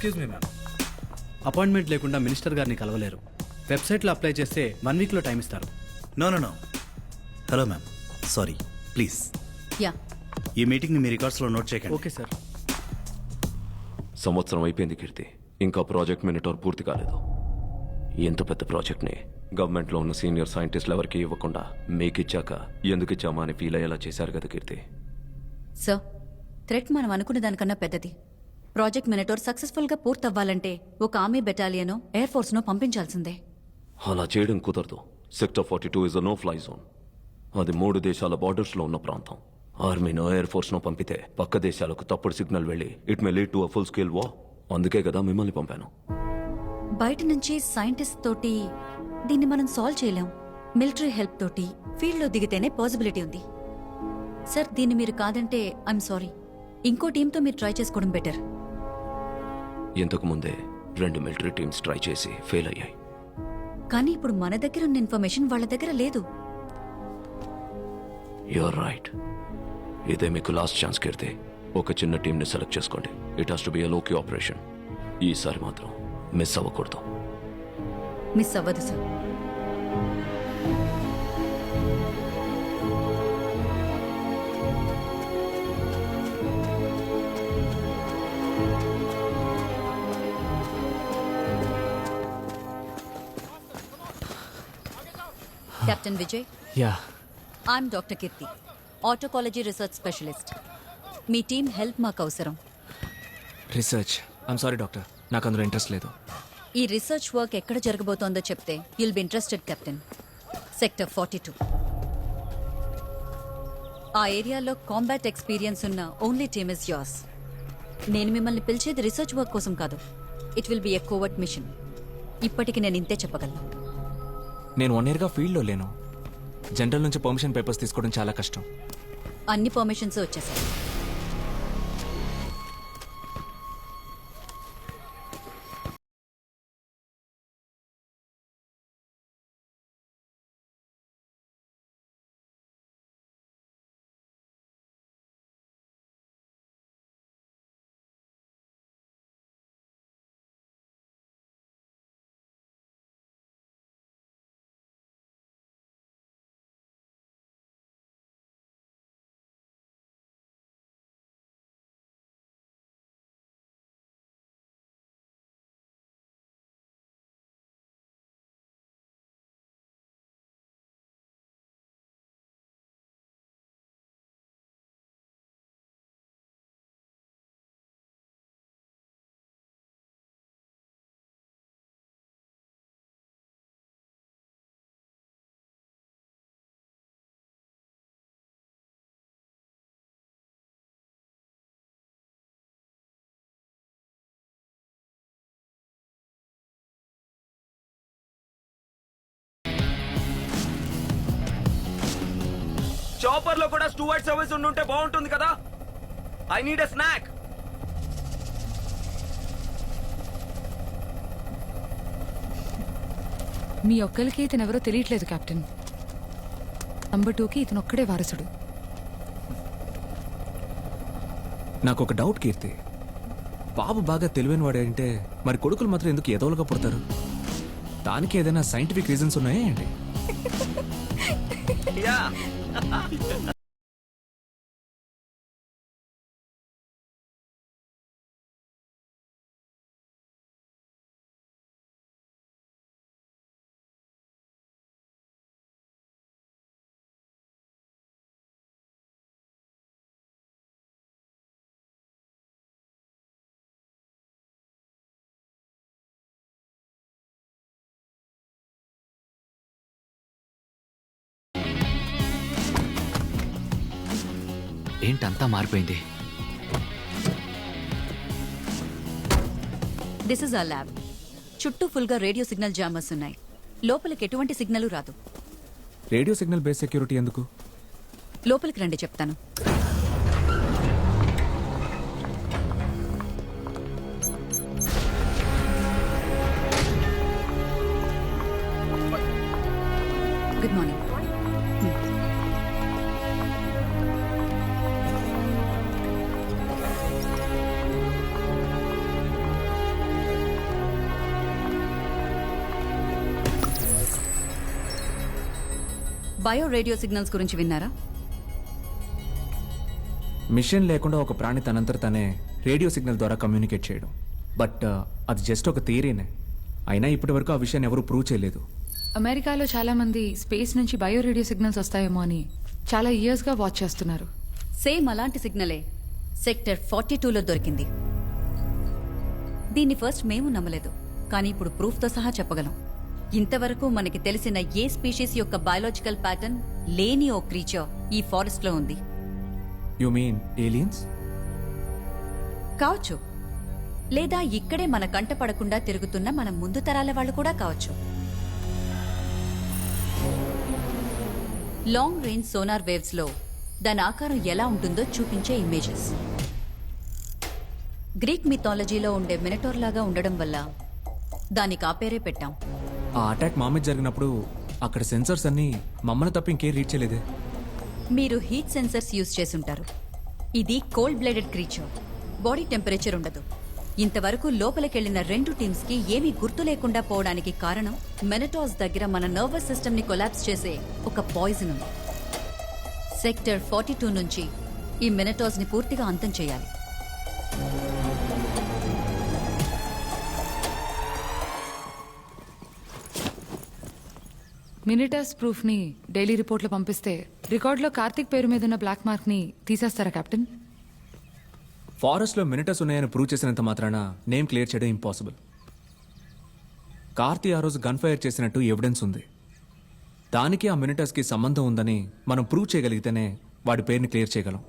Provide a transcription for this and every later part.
Excuse me ma'am. Appointment లేకుండా minister గారిని కలవలేరు. వెబ్సైట్లో అప్లై చేస్తే 1 వీక్లో టైం ఇస్తారు. No no no. Hello ma'am, sorry, please yeah ఈ మీటింగ్ని మీ రికార్డ్స్లో నోట్ చేయకండి. Okay sir. సంవత్సరం అయిపోయింది కీర్తి, ఇంకా ప్రాజెక్ట్ మినిటోర్ పూర్తి కాలేదు. ఎంత పెద్ద ప్రాజెక్ట్ని గవర్నమెంట్లో ఉన్న సీనియర్ సైంటిస్టులు ఎవరికి ఇవ్వకుండా మీకు ఇచ్చాక ఎందుకు ఇచ్చామా అని ఫీల్ అయ్యేలా చేశారు కదా కీర్తి. సార్, థ్రెట్ మనం అనుకున్న దానికన్నా పెద్దది. ప్రాజెక్ట్ మినిటోర్ సక్సెస్ఫుల్గా పూర్తవ్వాలంటే ఒక ఆర్మీ బెటాలియనో ఎయిర్ ఫోర్స్నో పంపించాల్సిందే. అలా చేయడం కుదరదు. Sector 42 is a no fly zone. అది 3 దేశాల బార్డర్స్లో ఉన్న ప్రాంతం. ఆర్మీనో ఎయిర్ ఫోర్స్నో పంపితే పక్క దేశాలకు తప్పుడు సిగ్నల్ వెళ్ళి it may lead to a full scale war. అందుకే కదా మిమ్మల్ని పంపాను. బయట నుంచి సైంటిస్ట్ తోటి దీన్ని మనం సాల్వ్ చేయలేం. మిలిటరీ హెల్ప్ తోటి ఫీల్డ్లో దిగితేనే పాసిబిలిటీ ఉంది. సార్, దీన్ని మీరు కాదంటే ఐఎమ్ సారీ. ఇంకో టీంతో మీరు ట్రై చేసుకోవడం బెటర్. ఇంతకు ముందే 2 మిలిటరీ టీమ్స్ ట్రై చేసి ఫెయిల్ అయ్యాయి. కానీ ఇప్పుడు మన దగ్గర ఉన్న ఇన్ఫర్మేషన్ వాళ్ళ దగ్గర లేదు. You're right. ఇదే మీకు లాస్ట్ ఛాన్స్ కీర్తి. ఒక చిన్న టీంని సెలెక్ట్ చేసుకోండి. It has to be a low key operation. ఈసారి మాత్రం మిస్ అవ్వకూడదు. మిస్ అవ్వదు sir. Captain Vijay, yeah. I'm doctor Keerthi, ఆటోకాలజీ రీసెర్చ్ స్పెషలిస్ట్. మీ టీం హెల్ప్ మాకు అవసరం. రీసెర్చ్? ఐఎమ్ సారీ డాక్టర్, నాకు అందులో ఇంట్రెస్ట్ లేదు. ఈ రీసెర్చ్ వర్క్ ఎక్కడ జరగబోతోందో చెప్తే you'll be interested captain. Sector 42. ఆ ఏరియాలో కాంబాట్ ఎక్స్పీరియన్స్ ఉన్న ఓన్లీ టీమ్ ఇస్ యోర్స్. నేను మిమ్మల్ని పిలిచేది రీసెర్చ్ వర్క్ కోసం కాదు. It will be a covert mission. ఇప్పటికి నేను ఇంతే చెప్పగలను. నేను 1 yearగా ఫీల్డ్లో లేను. జనరల్ నుంచి పర్మిషన్ పేపర్స్ తీసుకోవడం చాలా కష్టం. అన్ని పర్మిషన్స్ వచ్చేసాయి. చాపర్ లో కూడా స్టూవర్డ్ సర్వీస్ ఉండుంటే బాగుంటుంది కదా. I need a snack. మీ ఒక్కరికి ఇతనెవరో తెలియట్లేదు కెప్టెన్. నంబర్ 2కి ఇతనొక్కడే వారసుడు. నాకు ఒక డౌట్ కీర్తి. బాబు బాగా తెలివైన వాడంటే మరి కొడుకులు మాత్రం ఎందుకు ఎదవలుగా పుడతారు? దానికి ఏదైనా సైంటిఫిక్ రీజన్స్ ఉన్నాయా ఏంటి? యా. ఏంటంతా మారిపోయింది? This is our lab. చుట్టూ ఫుల్గా రేడియో సిగ్నల్ జామర్స్ ఉన్నాయి. లోపలికి ఎటువంటి సిగ్నల్ రాదు. రేడియో సిగ్నల్ బేస్ సెక్యూరిటీ ఎందుకు? లోపలికి రండి చెప్తాను. Good morning. Bio radio signals గురించి విన్నారా? మిషన్ లేకుండా ఒక ప్రాణి తనంతట తనే రేడియో సిగ్నల్ ద్వారా కమ్యూనికేట్ చేయడం. బట్ అది జస్ట్ ఒక థియరీనే. అయినా ఇప్పటి వరకు ఆ విషయాన్ని ఎవరూ ప్రూవ్ చేయలేదు. అమెరికాలో చాలా మంది స్పేస్ నుంచి బయో రేడియో సిగ్నల్స్ వస్తాయేమో అని చాలా ఇయర్స్గా వాచ్ చేస్తున్నారు. సేమ్ అలాంటి సిగ్నలే సెక్టర్ 42లో దొరికింది. దీన్ని ఫస్ట్ మేము నమ్మలేదు, కానీ ఇప్పుడు ప్రూఫ్తో సహా చెప్పగలం. ఇంతవరకు మనకి తెలిసిన ఏ స్పీషీస్ యొక్క బయాలజికల్ ప్యాటర్న్ లేని ఓ క్రీచర్ ఈ ఫారెస్ట్లో ఉంది. You mean aliens? కావచ్చు, లేదా ఇక్కడే మన కంట పడకుండా తిరుగుతున్న మన ముందు తరాల వాళ్ళు కూడా కావచ్చు. లాంగ్ రేంజ్ సోనార్ వేవ్స్ లో దాని ఆకారం ఎలా ఉంటుందో చూపించే ఇమేజెస్. గ్రీక్ మిథాలజీలో ఉండే మినటోర్ లాగా ఉండడం వల్ల దానికి ఆ పేరే పెట్టాం. ఆ అటాక్ మా మీద జరిగినప్పుడు అక్కడ సెన్సర్స్ అన్నీ మమ్మల్ని తప్ప ఇంకేం రీచ్ చేయలేదే. మీరు హీట్ సెన్సర్స్ యూజ్ చేసుంటారు. ఇది cold blooded creature, body temperature ఉండదు. ఇంతవరకు లోపలికెళ్లిన 2 టీమ్స్ కి ఏమీ గుర్తు లేకుండా పోవడానికి కారణం మెనటాస్ దగ్గర మన నర్వస్ సిస్టమ్ ని కొలాప్స్ చేసే ఒక పాయిజన్ ఉంది. సెక్టర్ 42 నుంచి ఈ మెనటాస్ ని పూర్తిగా అంతం చేయాలి. మినిటర్స్ ప్రూఫ్ని డైలీ రిపోర్ట్లో పంపిస్తే రికార్డులో కార్తిక్ పేరు మీద ఉన్న బ్లాక్ మార్క్ని తీసేస్తారా కెప్టెన్? ఫారెస్ట్లో మినిటర్స్ ఉన్నాయని ప్రూవ్ చేసినంత మాత్రాన నేమ్ క్లియర్ చేయడం ఇంపాసిబుల్. కార్తీ ఆ రోజు గన్ ఫైర్ చేసినట్టు ఎవిడెన్స్ ఉంది. దానికి ఆ మినిటర్స్కి సంబంధం ఉందని మనం ప్రూవ్ చేయగలిగితేనే వాడి పేరుని క్లియర్ చేయగలం.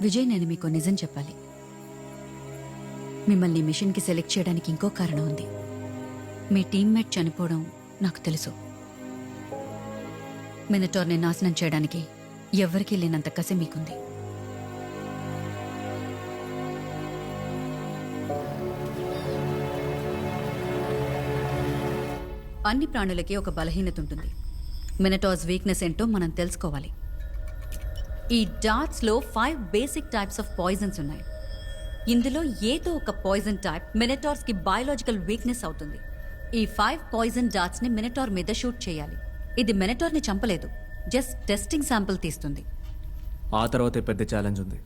విజయ్, నేను మీకు నిజం చెప్పాలి. మిమ్మల్ని మిషన్కి సెలెక్ట్ చేయడానికి ఇంకో కారణం ఉంది. మీ టీమ్మేట్ చనిపోవడం నాకు తెలుసు. మినటార్ని నాశనం చేయడానికి ఎవ్వరికీ లేనంత కసి మీకుంది. అన్ని ప్రాణులకి ఒక బలహీనత ఉంటుంది. మినటార్స్ వీక్నెస్ ఏంటో మనం తెలుసుకోవాలి. ఈ డార్ట్స్ లో 5 బేసిక్ టైప్స్ ఆఫ్ పాయిజన్స్ ఉన్నాయి. ఇందులో ఏదో ఒక పాయిజన్ టైప్ మినటార్స్ కి బయాలజికల్ వీక్నెస్ అవుతుంది. ఈ 5 పాయిజన్ డార్ట్స్ ని మినటార్ మీద షూట్ చేయాలి. ఇది మినటార్ ని చంపలేదు, జస్ట్ టెస్టింగ్ శాంపిల్ తీస్తుంది. ఆ తర్వాతే పెద్ద ఛాలెంజ్ ఉంది.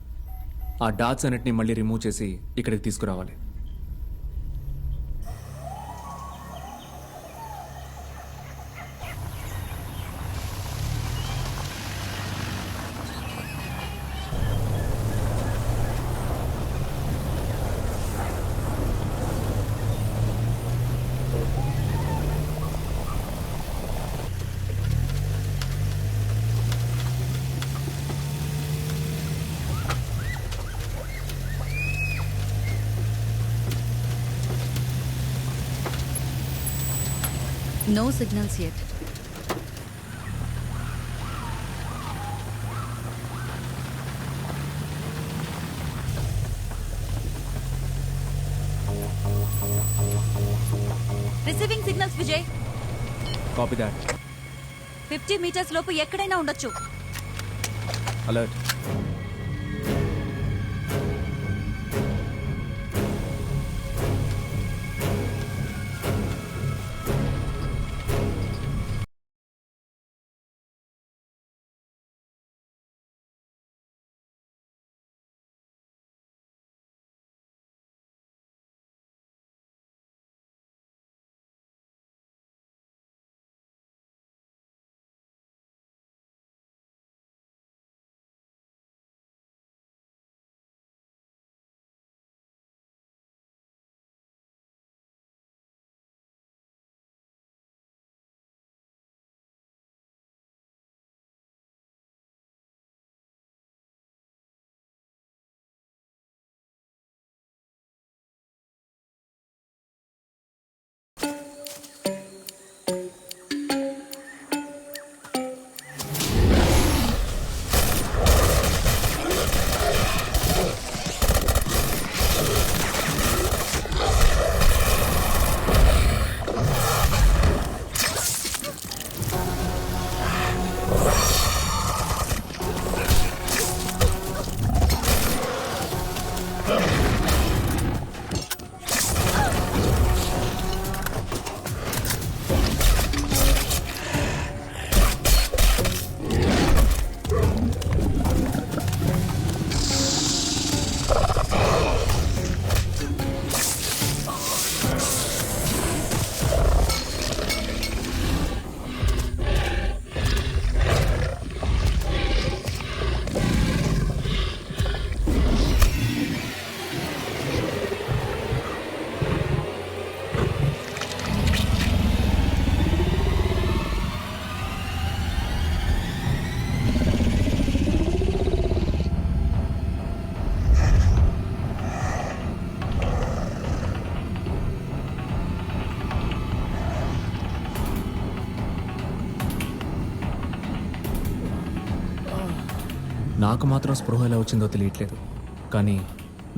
ఆ డాట్స్ అన్నిటిని మళ్ళీ రిమూవ్ చేసి ఇక్కడికి తీసుకురావాలి. No signals yet. Receiving signals Vijay. Copy that. 50 metres లోపు ఎక్కడైనా ఉండొచ్చు. అలర్ట్. నాకు మాత్రం స్పృహ ఎలా వచ్చిందో తెలియట్లేదు కానీ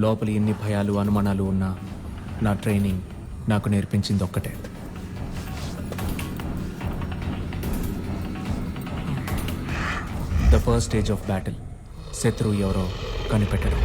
లోపల ఎన్ని భయాలు అనుమానాలు ఉన్నా నా ట్రైనింగ్ నాకు నేర్పించింది ఒక్కటే. The first stage of battle శత్రువు ఎవరో కనిపెట్టడం.